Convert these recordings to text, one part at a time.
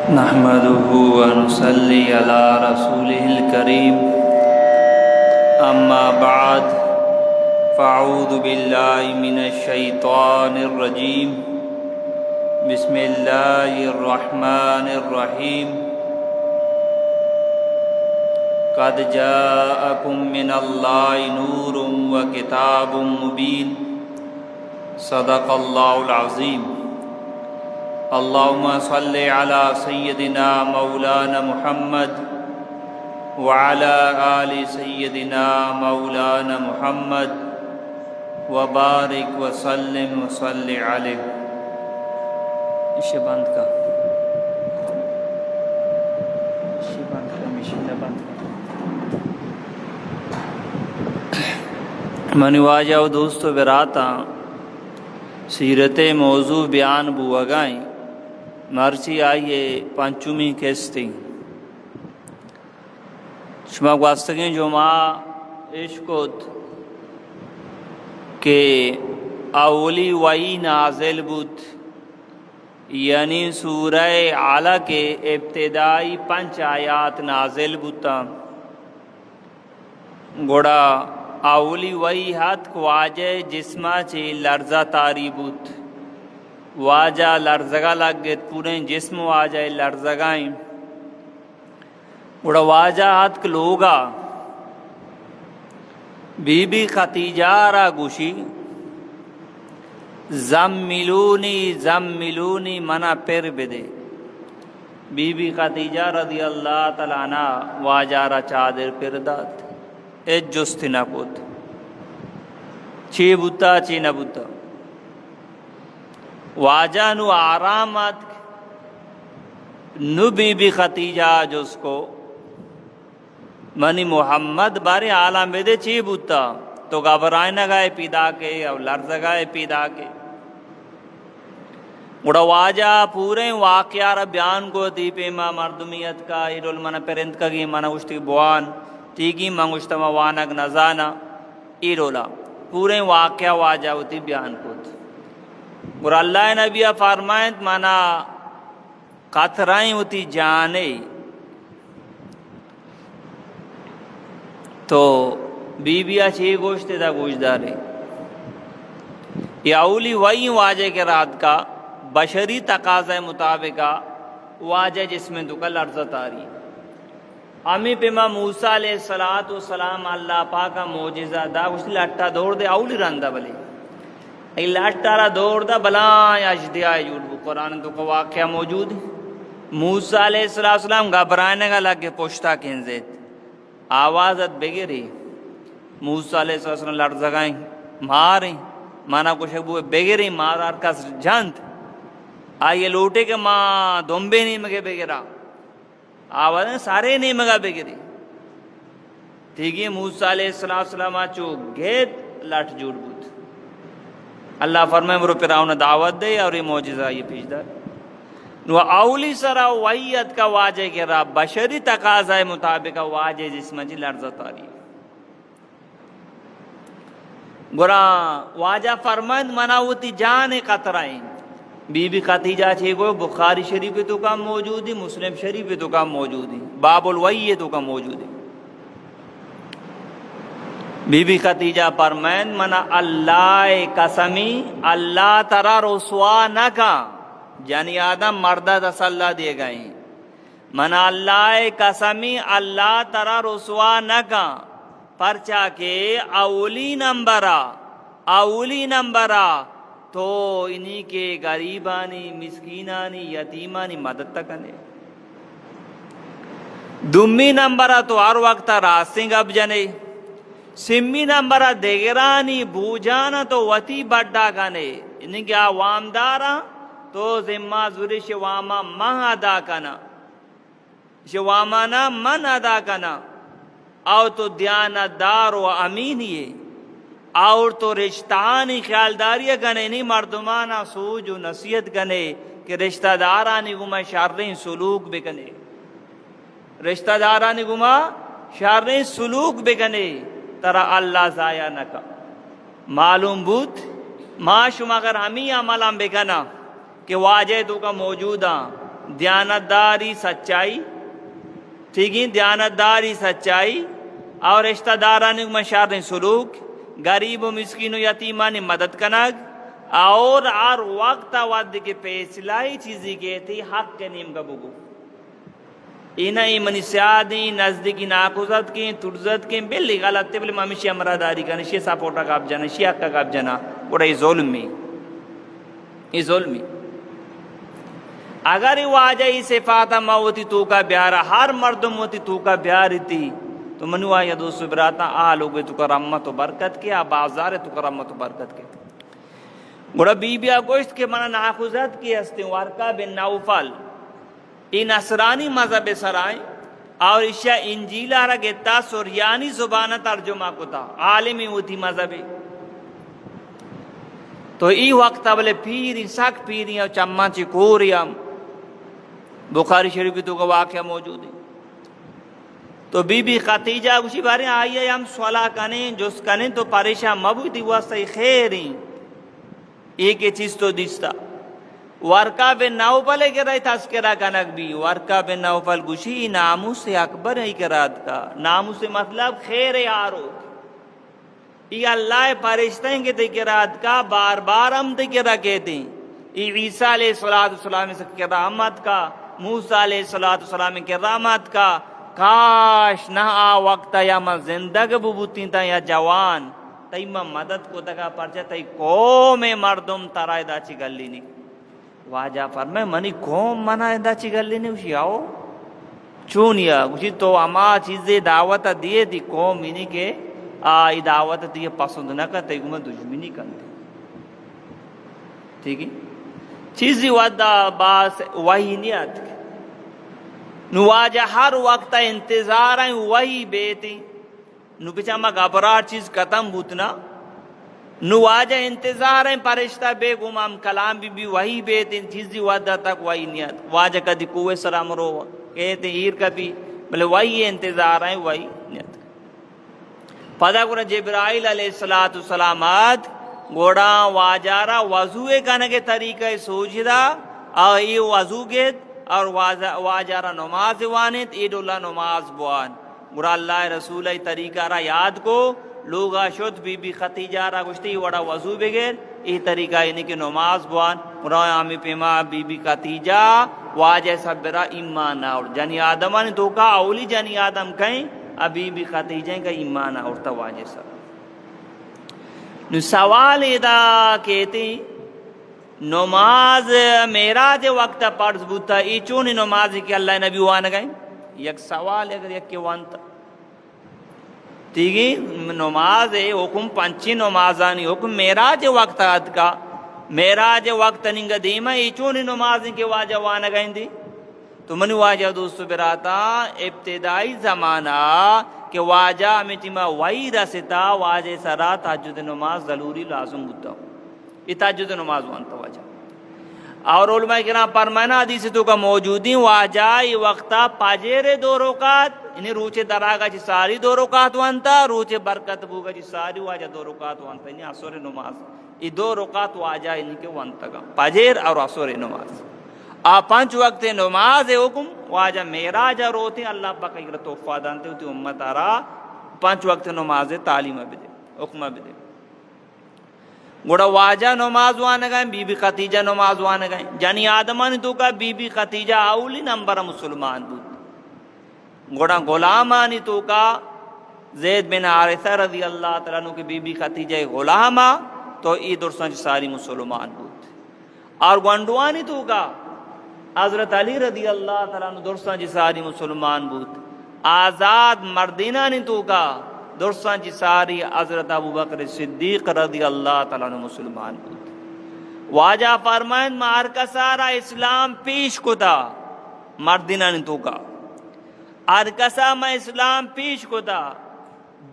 نحمده ونصلي على رسوله الكريم أما بعد فأعوذ بالله من الشيطان الرجيم بسم الله الرحمن الرحيم قد جاءكم من الله نور وكتاب مبين صدق الله العظيم اللهم صل على سيدنا مولانا محمد وعلى آل سيدنا مولانا محمد وبارك وسلم وصل عليه. اسے بند کا مشین بند کا منی واجہ و دوستو براتا سیرت موضوع بیان بوگائیں مرچی آئیے پانچویں قسطیں شما گواستگیں جو ماں عشقت کہ اولی وحی نازل بود یعنی سورہ اعلیٰ کے ابتدائی 5 آیات نازل بودتا گوڑا اولی وحی حد کو آجے جسمہ چی لرزہ تاری بود واجہ لرزگا لگ گئے پورے جسم واجہ لرزگائیں اڑا واجہ ہاتھ لوگا بی بی خدیجہ را گوشی زملونی زملونی منا پر بدے بی بی خدیجہ رضی اللہ تعالیٰ عنہ واجہ را چادر پر داد ایج جستی نہ بود چی بوتا چی نہ بوتا واجہ نو آرامت نو بی بی خدیجہ جس کو منی محمد بارے عالم بدے چی بوتا تو گھبرائے نہ گائے پیدا کے اور لرز گائے پیدا کے اڑا واجہ پورے واقعہ را بیان کو تی پیما مردمیت کا ایرول من پرند کا گی من اشتی بوان تیگی منگشتما وانک نزانا ایرولا پورے واقعہ واجہ ہوتی بیان کو تی اور اللہ نبی فرمائند منا قطرائیں ہوتی جانے تو بی بیا چھ گوشتے دا گوشت دارے یہ اولی وحی واجہ کے رات کا بشری تقاضۂ مطابقہ واجہ جس میں دکل لرزت آری امی پیما موسیٰ علیہ السلام اللہ پاکا معجزہ دا گوشت لٹا دوڑ دے اولی رندہ بلے ای لٹارا دوڑ دا بلائیں اجدیائی جوڑ بو قرآن تو کو واقعہ موجود ہے موسیٰ علیہ السلام گھبرانے گا لگے پوشتا کھنزیت آوازت بگری موسیٰ علیہ السلام لرزگائیں ماریں مانا کچھ بو بگری مارار کس جانت آئیے لوٹے کہ ماں دنبے نہیں مگے بگرا آوازیں سارے نہیں مگا بگری ٹھیک ہے موسیٰ علیہ السلام چو گھیت لٹ جوڑ بود اللہ فرمائے مرو پراؤن دعوت دے اور یہ معجزہ یہ پیش دار نو اولی سرا وحیت کا واجہ کے رب بشری تقاضۂ مطابق واجہ جس مجھے لرزت آری گرا واجہ فرمائند مناوتی جان قطرائیں بی بی خدیجہ چھے گو بخاری شریف تو کا موجود ہے مسلم شریف تو کا موجود ہے باب الوحی تو کا موجود ہے بی بی خدیجہ فرمائند منا اللہ قسمی اللہ ترا رسوا نہ کا یعنی آدم مردہ تسلح دے گئے منا اللہ قسمی اللہ ترا رسوا نہ کا پرچا کے اولی نمبرہ تو انہی کے غریبانی مسکینانی یتیمانی مدد تکنے دمی نمبرہ تو ہر وقت راستنگ اب جنے سمی نمبرہ دیگرانی بوجانا تو وطی بڑھا گنے انہی کے عوام دارا تو ذمہ ذری شواما من ادا کنا شوامانا من ادا کنا او تو دیانتدار و امینیے اور تو رشتہانی خیالداری گنے نہیں مردمانا سوج و نصیحت گنے کہ رشتہ دارانی گما شرین سلوک بگنے رشتہ دارانی گما شرین سلوک بگنے ترا اللہ ضائع نہ کا معلوم بود ما شما اگر ہمیں عملان بکنا کہ واجہ تو کا موجودہ دیانتداری سچائی، ٹھیک ہے، دیانتداری سچائی اور رشتہ داران مشار سلوک، غریب و مسکین و یتیمان مدد کنگ اور ہر وقت ود کے فیصلائی چیزی کے تھی حق کے نیم کا بگو انہیں منی سیادی نزدیکی ناکوزت کی ترزت کی بلی غلط تے بلی مامیشی امراداری کا نشی ساپورٹا کا اب جانا شیعہ کا اب جانا بڑا یہ ظلمی، یہ ظلمی اگر وہ آجائی صفاتا موتی تو کا بیارا ہر مردم ہوتی تو کا بیاری تھی تو منو آیا دوستو براتا آلوگے تو کا رحمت و برکت کے آبازار تو کا رحمت و برکت کے گوڑا بی بیا گوشت کے منع ناخوزت کی ہستے ورقہ بن نوفل این نصرانی مذہب سرائیں اور اشیاء انجیل آرہ گتا سوریانی زبانہ ترجمہ کتا عالمی ہوتی مذہبی تو ای وقت بلے پیری سک پیری اور چمہ چی کوریم بخاری شریف کی تو کا واقعہ موجود ہے تو بی بی خدیجہ کچھ بارے آئیے ہم صلاح کریں جس کریں تو پریشان مبوی دی واسطہ خیریں ایک یہ چیز تو دیستا ورقہ بن نوفل کے رہی تذکرہ کنک بھی ورقہ بن نوفل گوشی ناموس اکبر ہے کرات کا ناموس مطلب خیر یارو یہ اللہ پرشتیں کے تکرات کا بار بار ہم تکرہ کہتے ہیں یہ عیسیٰ علیہ السلام سے کرامت کا موسیٰ علیہ السلام کرامت کا کاش نہ آ وقت یا میں زندگ ببوتی تا یا جوان تئی میں مدد کو تکا پرچہ تئی قوم مردم ترائے دا چی گلی نہیں واجہ فرمائے منی قوم منائے دا چی گلی نہیں اسی آؤ چونیا اسی تو اما چیزیں دعوت دیے دی قوم انہی کے آئی دعوت دیے پسند نہ کرتے گو میں دشمنی کرتے ٹھیک ہے چیزی ودا باس وہی نہیں آتی نواجہ ہر وقت انتظار ہیں وہی بیتی نو پچھا ما گھبراہٹ چیز ختم بوتنا نواجہ انتظار ہیں پرشتہ بے گمام کلام بھی وہی بیتی چیزی ودا تک وہی نہیں آتی واجہ کدی کوئے سلام رو کہتے ہیں ہیر کبھی بلے وہی انتظار ہیں وہی نہیں آتی پدا کرا جبرائیل علیہ السلام آت گوڑا واجارہ وضوئے کہنے کے طریقہ سوچ دا اور یہ وضو گیت اور واجارہ نماز وانت عید اللہ نماز بوان گوڑا اللہ رسول طریقہ را یاد کو لوگا شد بی بی خدیجہ را گشتی وڑا وضو بغیر یہ طریقہ یعنی کہ نماز بوان گوڑا آمی پیما بی بی خدیجہ واجہ سبرا ایمان اور جنی آدمان تو کا اولی جنی آدم کہیں ابھی بھی خدیجہ کا ایمان اور واجہ سب نو سوال ادا کہتے نماز معراج وقت پڑھ بوتا ای چونی نماز کی اللہ نبی وان گئے یک سوال اگر یک کے وانتا تیگی نماز حکم پنچی نمازانی حکم معراج وقت آد کا معراج وقت ننگ دیما ای چونی نماز کے واجہ وان گئے دی تو منی واجہ دوستو براتا ابتدائی زمانہ کہ واجہ امیتیما وی رستا واجہ سرا تحجد نماز ضروری لازم ہوتا ہوں یہ تحجد نماز وانتا واجہ اور علماء کرام فرمانا حدیث تو کا موجودی واجہ یہ وقتا پاجیر 2 رکعت انہیں روچے دراغا چی ساری 2 رکعت وانتا روچے برکت بوگا چی ساری واجہ 2 رکعت وانتا انہیں عصر نماز یہ 2 رکعت واجہ انہیں کے وانتا گا پاجیر اور عصر نماز 5 وقت نماز حکم واجہ معراج روتے اللہ پاک اگر توفہ دانتے ہوتی امت آرہا 5 وقت نماز تعلیم بھی دے حکمہ بھی دے گوڑا واجہ نماز وانا گئے بی بی خدیجہ نماز وانا گئے جانی آدمان تو کا بی بی خدیجہ اولی نمبر مسلمان بود گوڑا غلامانی تو کا زید بن حارثہ رضی اللہ تعالیٰ عنہ کی بی بی خدیجہ غلامہ تو ای درسان ساری مسلمان بود اور گونڈوانی تو کا حضرت علی رضی اللہ تعالیٰ عنہ درستان جی ساری مسلمان بود آزاد مردینہ نے تو کا درستان جی ساری حضرت ابو بکر صدیق رضی اللہ تعالیٰ عنہ مسلمان بود واجہ فرمائن مارکا سارا اسلام پیش کو تا مردینہ نے تو کا ارکسا میں اسلام پیش کو تا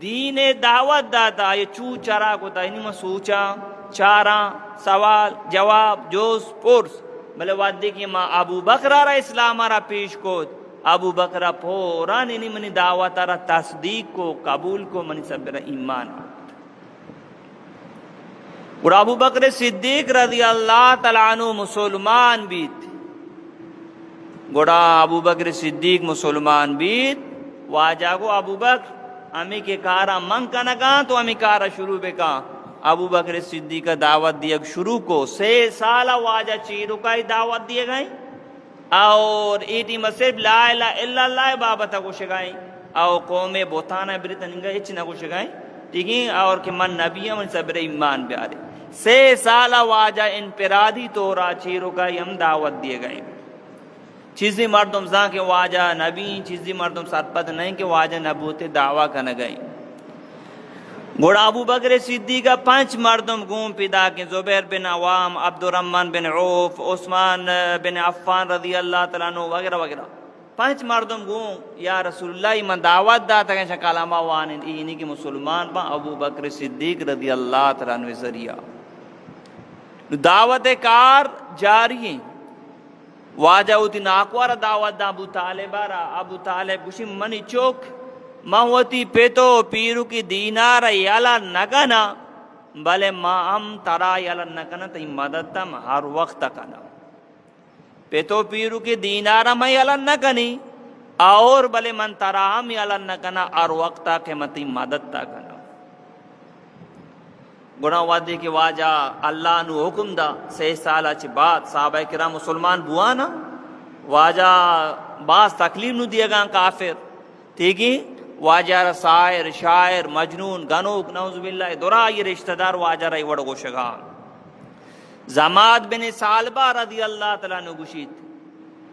دین دعوت داتا یہ چو چرا کو تا انہی میں سوچا چارا سوال جواب جوز پرس بلے وعدے کی ماں ابو بکر را اسلام را پیش کو ابو بکر پورا نینی منی دعوت را تصدیق کو قبول کو منی سب را ایمان اور ابو بکر صدیق رضی اللہ تعالیٰ عنہ مسلمان بھی تھے گوڑا ابو بکر صدیق مسلمان بیت واجہ کو ابو بکر امی کے کارا من کا نگا تو امی کارا شروع بے کا ابو بکر صدیق کا دعوت دیا شروع کو 6 سالہ واجہ چیرو کا ہی دعوت دیے گئیں اور ایٹی مسئب لا الہ الا اللہ بابتا کو شگائیں اور قوم بوتانا برتنگا اچنا کو شگائیں ٹھیک ہے اور کہ من نبی من صبر ایمان بیارے 6 سالہ واجہ انپرادی طورا چیرو کا ہی ہم دعوت دیے گئیں چیزی مردم زاں کے واجہ نبی چیزی مردم ساتھ نہیں کہ واجہ نبوت دعویٰ کا نگئیں گوڑا ابو بکر صدیق کا 5 مردم گوم پیدا کہ زبیر بن عوام عبد الرحمن بن عوف عثمان بن عفان رضی اللہ تعالیٰ عنہ وغیرہ وغیرہ 5 مردم گوم یا رسول اللہ من دعوت داتا کہ شکالامہ وانن اینی کی مسلمان با ابو بکر صدیق رضی اللہ تعالیٰ عنہ ذریعہ دعوت کار جاری ہیں واجہ ہوتی ناکوارا دعوت دا ابو طالب آرہ ابو طالب کشی منی چوک ماں پیتو پیرو کی دینار یالا نگنا بلے ماں ہم ترا یالا نگنا تی مدد تم ہر وقت کنا پیتو پیرو کی دینار میں یالا نگنی اور بلے من ترا ہم یالا نگنا ہر وقت کے متی مدد تا کنا گناہ وادی کی واجہ اللہ نو حکم دا 6 سالہ چی بعد صحابہ کرام مسلمان بوانا واجہ بعض تکلیف نو دیا گا کافر ٹھیک ہے واجہ شاعر شاعر مجنون گنوک نعوذ باللہ درا یہ رشتہ دار واجہ رہی وڑ گوشگا زماد بن سالبہ رضی اللہ تعالیٰ نے گوشید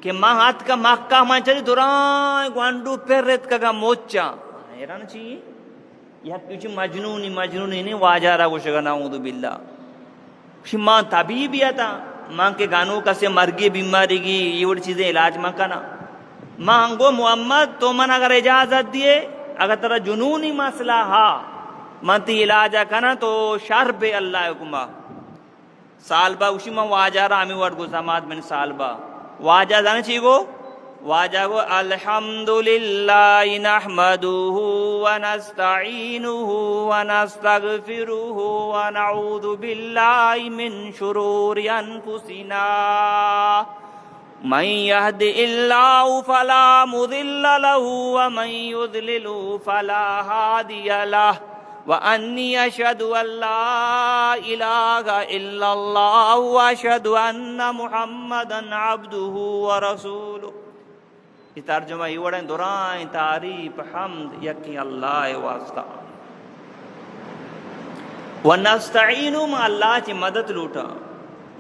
کہ ماں ہاتھ کا مکہ ماں چلی درائیں گوانڈو پر ریت کا موچا حیران چاہیے یہ کچھ مجنونی نہیں واجہ رہا گوشگا نعوذ باللہ ماں طبیب یا تھا ماں کے گانوں کا سے مرگی بیماری گی یہ وڑی چیزیں علاج ماں کنا ماں گو محمد تو من اگر اجازت دیے اگر ترا جنونی مسئلہ ہا من تی علاجہ کنا تو شر بے اللہ حکمہ سالبہ اسی ماں واجہ رہا ہمیں وڑ گو زماد بن سالبہ واجہ جانے چاہیے گو واجہ گو الحمدللہ نحمدہ ونستعینہ ونستغفرہ ونعوذ باللہ من شرور انفسنا من يهد الله فلا مضل له ومن يضلل فلا هادي له وأني أشهد أن لا إله إلا الله وأشهد أن محمدا عبده ورسوله یہ ترجمہ یہ وڑیں دورائیں تعریف حمد یکی اللہ واسطہ ونستعینو ما اللہ چی مدد لوٹا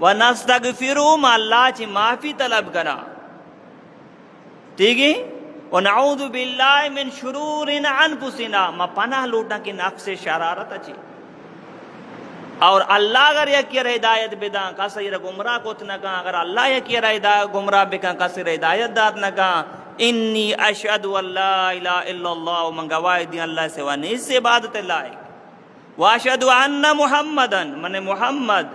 ونستغفرو ما اللہ چی معافی طلب کرا ٹھیک ہے ونعوذ باللہ من شرور انفسنا ما پناہ لوٹا کی نفس شرارت اچھی اور اللہ اگر یکی ہدایت بدا کسی را گمراہ کوت نکا اگر اللہ یکی ہدایت گمراہ بکا کسی را ہدایت دات نکا انی اشہد ان لا الہ الا اللہ من گواہ دی اللہ سوا نیز سے عبادت لائق واشہد ان محمدن من محمد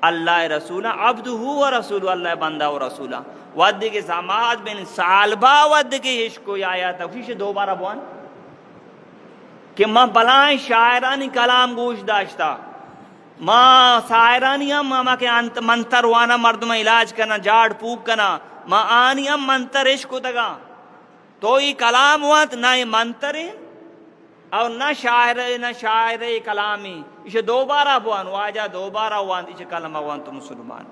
اللہ رسولہ عبدہ و رسولہ اللہ بندہ و رسولہ ودی کے زماد بن سالبہ ودی کے عشق یا آیات ہے دوبارہ بوان کہ ماں بلائیں شاعرانی کلام گوش داشتا ماں شاعرانی ہم ماں کے منتر وانا مردم علاج کرنا جاڑ پوک کرنا ماں آنی ہم منتر عشق تگا تو یہ کلام وانت نہ یہ منتر اور نہ شاعر کلامی اسے دوبارہ بوان واجہ دوبارہ وانت اسے کلمہ وانت مسلمان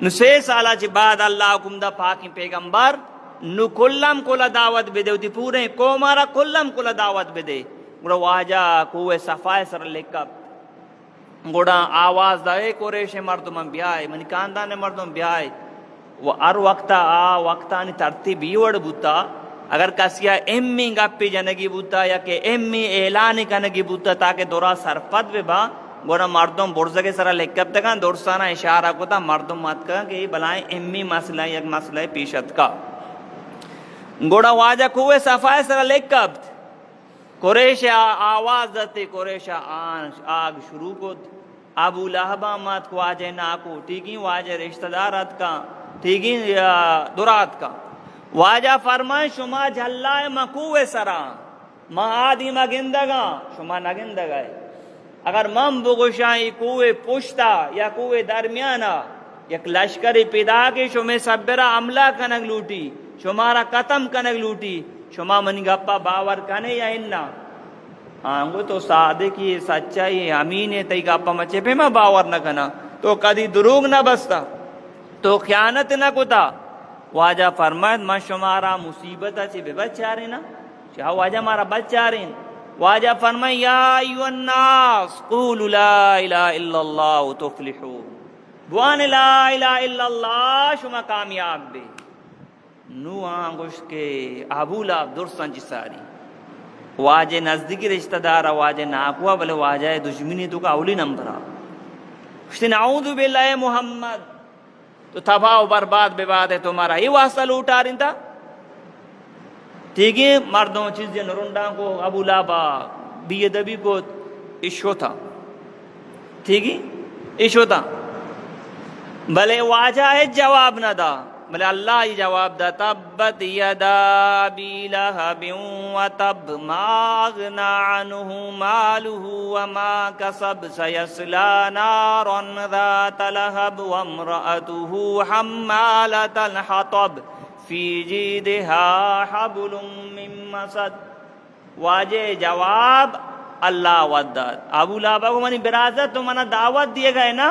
نو 6 سالہ چی بعد اللہ حکم دا پاکی پیغمبر نو کلم کلا دعوت بدے ہوتی پورے کومارا کلم کلا دعوت بدے گوڑا واجہ کوئے صفائے سر لکب گوڑا آواز دائے قریش مردم بیائے منی کاندان مردم بیائے وہ ار وقتانی ترتیب یوڑ بوتا اگر کسیا امی گپی جنگی بوتا یا کہ امی اعلانی کنگی بوتا تاکہ دورا سرپت بے با گوڑا مردم برزگے سرا لکب تکا دورسانا اشارہ کو تا مردم مات کا کہ یہ بلائیں امی مسئلہ یک مسئلہ پیشت کا گوڑا واجہ کوئے صفائے سرا لکب قریش آواز دتے قریش آگ شروع کو ابو لہبہ مات کو واجہ ناکو ٹھیکی واجہ رشتہ دارت کا ٹھیکی درات کا واجہ فرمائیں شما جھلائے مکوے سرا ما آدھی مگندگا شما نگندگائے اگر من بگوشائی کوئے پشتا یا کوئے درمیانا یک لشکری پیدا کے شما سبرا عملہ کنگ لوٹی شمارا قتم کنگ لوٹی شما منی گپا باور کنے یا اننا آنگو تو صادق یہ سچائی امین ہے تی گپا مچے پہ میں باور نہ کنا تو کدی دروغ نہ بستا تو خیانت نہ کتا واجہ فرمائد من شمارا مصیبت اچھے بے بچارے نا چاہا واجہ مارا بچارے واجہ فرمائد یا ایوہ الناس قولوا لا الہ الا اللہ تفلحو بوان لا الہ الا اللہ شما کامیاب بے نو آنگوش کے ابو لہب درسن جساری واجہ نزدیکی رشتہ دارا واجہ ناکوا بلے واجہ دشمنی تو کا اولی نمبرہ اشتی نعوذ باللہ محمد تو تباہ و برباد بے بات ہے تمہارا ہی واسطہ لوٹا رہن تھا ٹھیک ہے مردوں چیزیں نرنڈا کو ابو لہب بی دبی کو ایشو تھا ٹھیک ہے ایشو تھا بلے واجہ ہے جواب نہ دا بلے اللہ یہ جواب دا تبت یدا ابی لہب وتب ما اغنى عنہ مالہ وما کسب سیصلی نارا ذات لہب وامرأته حمالۃ الحطب فی جیدها حبل من مسد واجہ جواب اللہ وداد ابو لہب کو منی برازت تو منا دعوت دیے گئے نا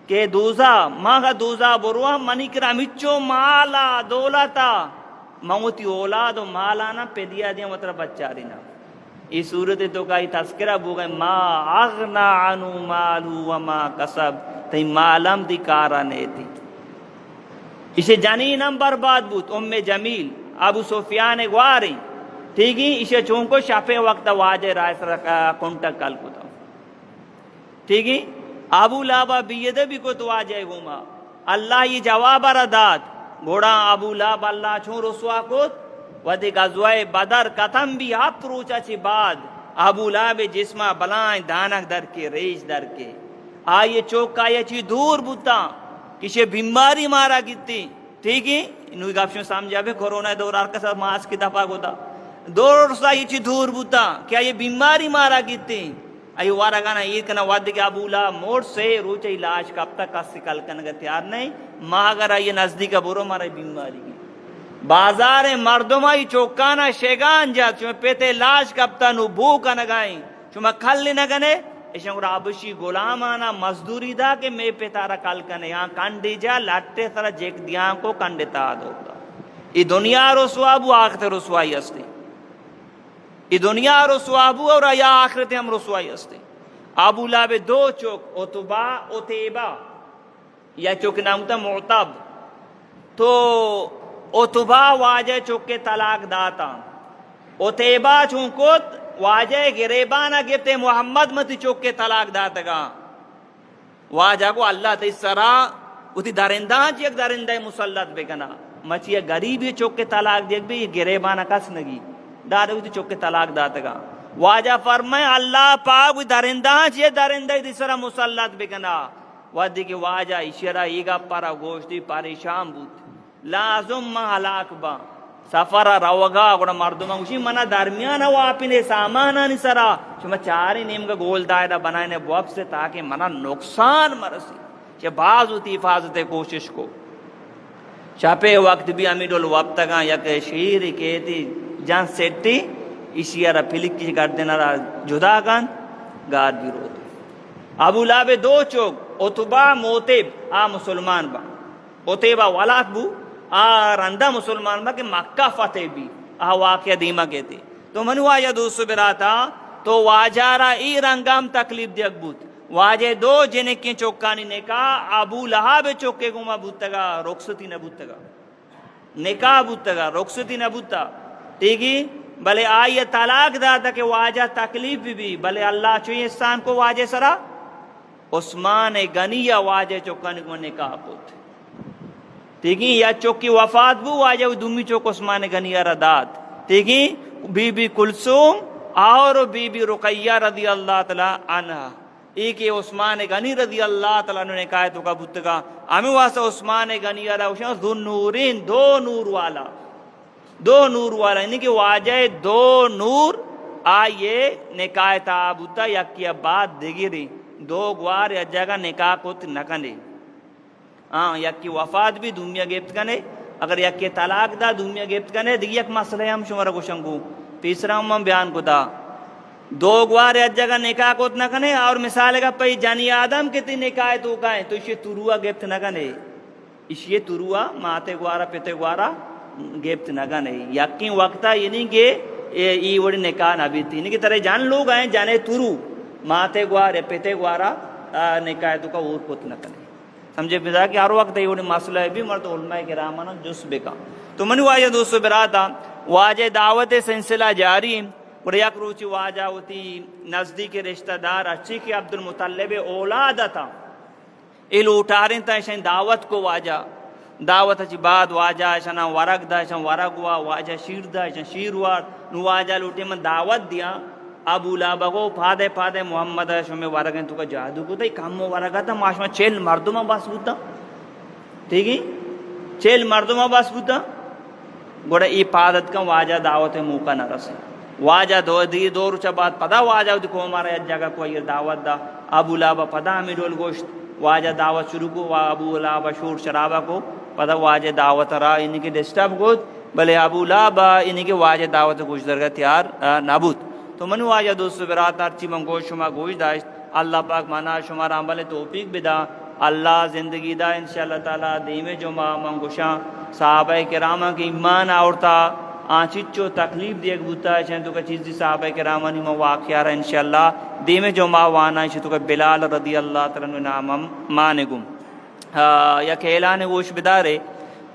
کہ دوزا ماں کا دوزا بروا منی کرامچو مالا دولتا موتی اولاد و مالانا پہ دیا دیا مطلب بچاری نا اس صورت تو کا ہی تذکرہ بو گئے ما اغنا عنو مالو وما کسب تی مالم دی کارا نیتی اسے جنینم برباد بود ام جمیل ابو سفیان گواری ٹھیک ہی اسے چونکو شفے وقت واجہ رائس کنٹک کل کو تھا ٹھیک ہی ابو لہب بید بھی کو تو آجائے گوما اللہ یہ جواب رداد گوڑا ابو لہب اللہ چون رسوا کت ودی غزوہ بدر قتم بھی ہفت روچا چی بعد ابو لہب جسمہ بلائیں دانک در کے ریش در کے آئیے چوکا یہ چی دور بوتا کسی بیماری مارا گتی ٹھیک ہے انہوں گفشوں سمجھا بھی کورونا دور آر کسا ماسک کی دفعہ ہوتا دور سا یہ چی دور بوتا کیا یہ بیماری مارا گتی ایو وارا گانا یہ کنا وعد کے ابو لہب موڑ سے روچے علاج کب تک کسی کل کنگا تیار نہیں ماں اگر یہ نزدیک برو مارا بیماری کی بازار مردم آئی چوکانا شیگان جات چوہ پیتے علاج کب تک نو بھو کا نگائیں چوہ کھل لی نگنے ایشن گرہ آبشی غلام آنا مزدوری دا کہ میں پیتارا کل کنے یہاں کانڈی جا لٹے سارا جیک دیاں کو کانڈے تا دوتا یہ دنیا رسوابو آخت رسوائی استے یہ دنیا رسوابو اور یا آخرت ہم رسوائی استے ابو لہب دو چوک عتبہ عتیبہ یا چوک نام تا معتب تو عتبہ واجہ چوک کے طلاق داتا عتیبہ چونکت واجہ گریبانہ گفتے محمد متی چوک کے طلاق داتا گا واجہ کو اللہ تی سرا اتی درندان چی ایک درندہ مسلط بکنا مچی غریبی چوک کے طلاق دیکھ بھی یہ گریبانہ کس نگی دادو تی چوک کے طلاق داتا گا واجہ فرمائے اللہ پاک درندان چی درندہ تی سرا مسلط بکنا ودی کہ واجہ اشارہ ایگا پارا گوشتی پریشان بود لازم ما ہلاک با سفر روگا گوڑا مردمہ گوشی منا درمیانا واپنے سامانانی سرا شما چاری نیم کا گول دائرہ بنائنے بوب سے تاکہ منا نقصان مرسی چھ بعض ہوتی حفاظت کوشش کو چاپے وقت بھی امیڈ الوقت گا یک شیر کہتی جان سیٹی اسی ارہ پھلک کی گردن ارہ جدا گان گار بھی روتے ابو لہب دو چوک عتبہ موتب آ مسلمان با عتبہ ولاد بو آ رندہ مسلمان با کہ مکہ فتح بھی آ واقعہ دیمہ کہتے تو منو آیا دوستو براتا تو واجارہ ای رنگام تکلیف دیکھ بود واجہ دو جنکی چوکانی نکاح ابو لہب چوکے گما بودتگا رخصتی نہ بودتگا نکاح بودتگا رخصتی نہ بودتا ٹھیکی بلے آئیے طلاق داتا کہ واجہ تکلیف بھی بلے اللہ چوئی انسان کو واجہ سرا عثمان غنیہ واجہ چوکانی کو نکاح بود ٹھیکی یا چوکی وفات بو واجہ دومی چوک عثمان غنیہ رداد ٹھیکی بی بی کلثوم اور بی بی رقیہ رضی اللہ تعالی عنہ ایک عثمان غنی رضی اللہ تعالیٰ عنہ نے کہا تو کا بتگا ہمیں واسطہ عثمان غنی علیہ وسلم دو نورین دو نور والا یعنی کہ واجہ دو نور آئیے نکاح تابوتا یا کیا بات دیگی رہی دو گوار یا جگہ نکاح کو نکنے ہاں یک کی وفات بھی دنیا گیپت کنے اگر یک کے طلاق دا دنیا گیپت کنے دیگه یک مسئلہ ہم شمارا گوشنگو تیسرا ہم بیان کو دا دو گوار ایک جگہ نکاح کوت نہ کنے اور مثال کا پئی جانی آدم کے تی نکاح تو کہیں تو اسے تروا گیپت نہ کنے اسے تروا ماتے گوارا پیتے گوارا گیپت نہ کنے یقین وقتا یہ نہیں کہ ای وڑی نکاح نہ بیتی نہیں کہ طرح جان لوگ ہیں جانے ترو ماتے گوارے پیتے گوارا نکاح تو کا اور کوت نہ کنے سمجھے پیدا کہ ہر وقت یہ وڑی مسئلہ ہے بھی مرد علماء کرامانا جس بکا تو منو آیا دوستو براتا واجہ دعوت سلسلہ جاری اور یک روچی واجہ ہوتی نزدیک رشتہ دار اچھی کہ عبد المطلب اولاد تھا ایلو اٹھاریں تا ایشن دعوت کو واجہ دعوت اچھی بعد واجہ ایشن ورق دا ایشن ورق ہوا واجہ شیر دا ایشن شیر ہوا نو واجہ لوٹے من دعوت دیا ابو لابا کو پھادے پھادے محمد شمی ورق ہیں تو کا جادو کو تا کم ورقا تا معاشمہ 40 مردمہ بس بوتا ٹھیک ہے 40 مردمہ بس بوتا گوڑا ای پادت کا واجہ دعوت موقع نہ رسے واجہ دو روچہ بعد پدا واجہ دیکھو ہمارا ایک جگہ کو یہ دعوت دا ابو لابا پدا ہمیں ڈول گوشت واجہ دعوت شروع کو ابو لابا شور شرابہ کو پدا واجہ دعوت رہا انہی کے ڈسٹرب کو بلے ابو لابا انہی کے واجہ دعوت گوشت درگاہ تیار نابود تو منو واجہ دوستو برات ہرچی من گوشت شما گوشت داشت اللہ پاک مانا شما عمل توفیق بدا اللہ زندگی دا انشاءاللہ تعالی دیمے جو من گوشاں صحابہ کرامہ کی ایمان آورتا آنچچو تکلیف دیکھ بوتا ہے چاہے تو کا چیز دی صحابہ کرامانی میں واقعہ رہا انشاءاللہ دیمے جو وانا ہے تو کا بلال رضی اللہ تعالیٰ نامم مانگم یا کہ اعلان گوش بدارے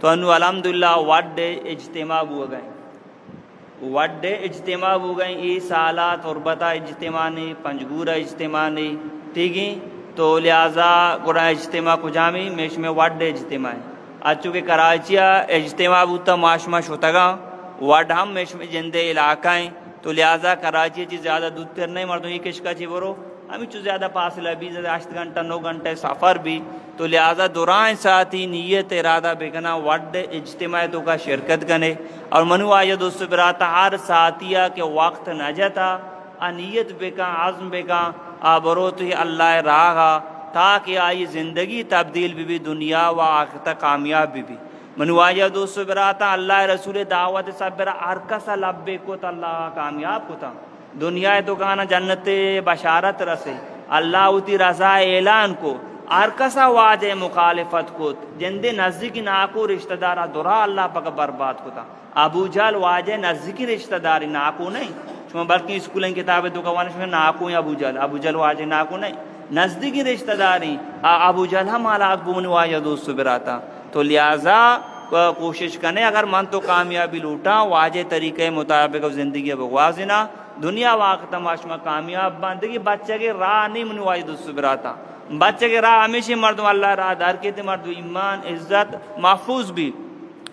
تو انو الحمدللہ وڈ اجتماع ہو گئے وڈ اجتماع ہو گئے ای سالہ تربتہ اجتماع نہیں پنجگورہ اجتماع نہیں ٹھیک ہے تو لہٰذا قرآن اجتماع کو جامی میش میں وڈ اجتماع ہے اچھو کہ کراچیہ اجتماع ہوتا معاشمہ شتگا وڈ ہم میش میں جندے علاقہ ہیں تو لہٰذا کراچی چیز زیادہ دودھ تر نہیں مردوں یہ کشکا چی برو ہمیں چو زیادہ فاصلہ بھی زیادہ 8 گھنٹہ 9 گھنٹے سفر بھی تو لہٰذا دوران ساتھی نیت ارادہ بکنا وڈ اجتماع تو کا شرکت کنے اور منو آیا دوستو براتا ہر ساتھیہ کے وقت نہ جاتا نیت بکا عزم بکا برو تو اللہ راہا تاکہ آئی زندگی تبدیل بھی دنیا و آخرت کامیاب بھی منو آیا دوستو براتا اللہ رسول دعوت سب برا ارکسا لبے کو تا اللہ کامیاب کو تا دنیا تو کانا جنت بشارت رسے اللہ ہوتی رضا اعلان کو ارکسا واجہ مخالفت کو جندے نزدیکی ناکو رشتہ دارا درا اللہ پاک برباد کو تا ابو جہل واجہ نزدیکی رشتہ داری ناکو نہیں شما بلکہ اسکولیں کتابیں تو کوانا شما ناکو یا ابو جہل واجہ ناکو نہیں نزدیکی رشتہ داری ابو جہل ہم حالات بونی واجہ دوستو براتا تو لہٰذا کوشش کرنے اگر من تو کامیابی لوٹا واجہ طریقے مطابق زندگی بغوازنا دنیا واقع معاشمہ کامیاب بندگی بچے کے راہ نہیں منو واجہ دوستو براتا بچے کے راہ ہمیشہ مردم اللہ راہ دار کہتے مردم ایمان عزت محفوظ بھی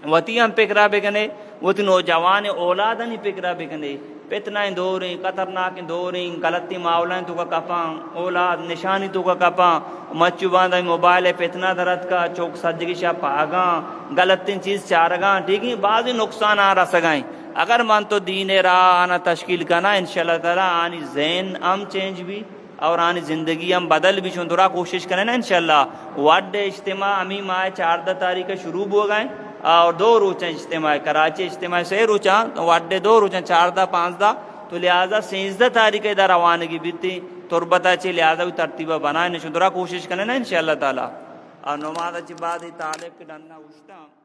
وتی ہم پکرا بکنے وتی نوجوان اولاد نہیں پکرا بکنے فتنہ دوریں خطرناک دوریں غلطی معاملہ تو کا کپاں اولاد نشانی تو کا کپاں مچو باندھا موبائل فتنہ درد کا چوک سجگی شاہ پاگاں غلطی چیز چارگاں ٹھیک ہے بعضی نقصان آ رہا سگائیں اگر من تو دین راہ آنا تشکیل کرنا انشاءاللہ تعالیٰ آنی ذہن ہم چینج بھی اور آنی زندگی ہم بدل بھی شندرا کوشش کریں نا انشاءاللہ وڈ اجتماع ہمیں ماہ 14 تاریخ شروع ہو گئے اور 2 روچیں اجتماع کراچی اجتماع سے روچاں وڈے 2 روچیں 14 15 تو لہٰذا 16 تاریخ ادھر روانگی بیتی تربتہ چی لہٰذا بھی ترتیبہ بنائیں شندرا کوشش کریں نا انشاءاللہ تعالیٰ اور نماز اچھی بات ہی تعلق ڈننا اشتا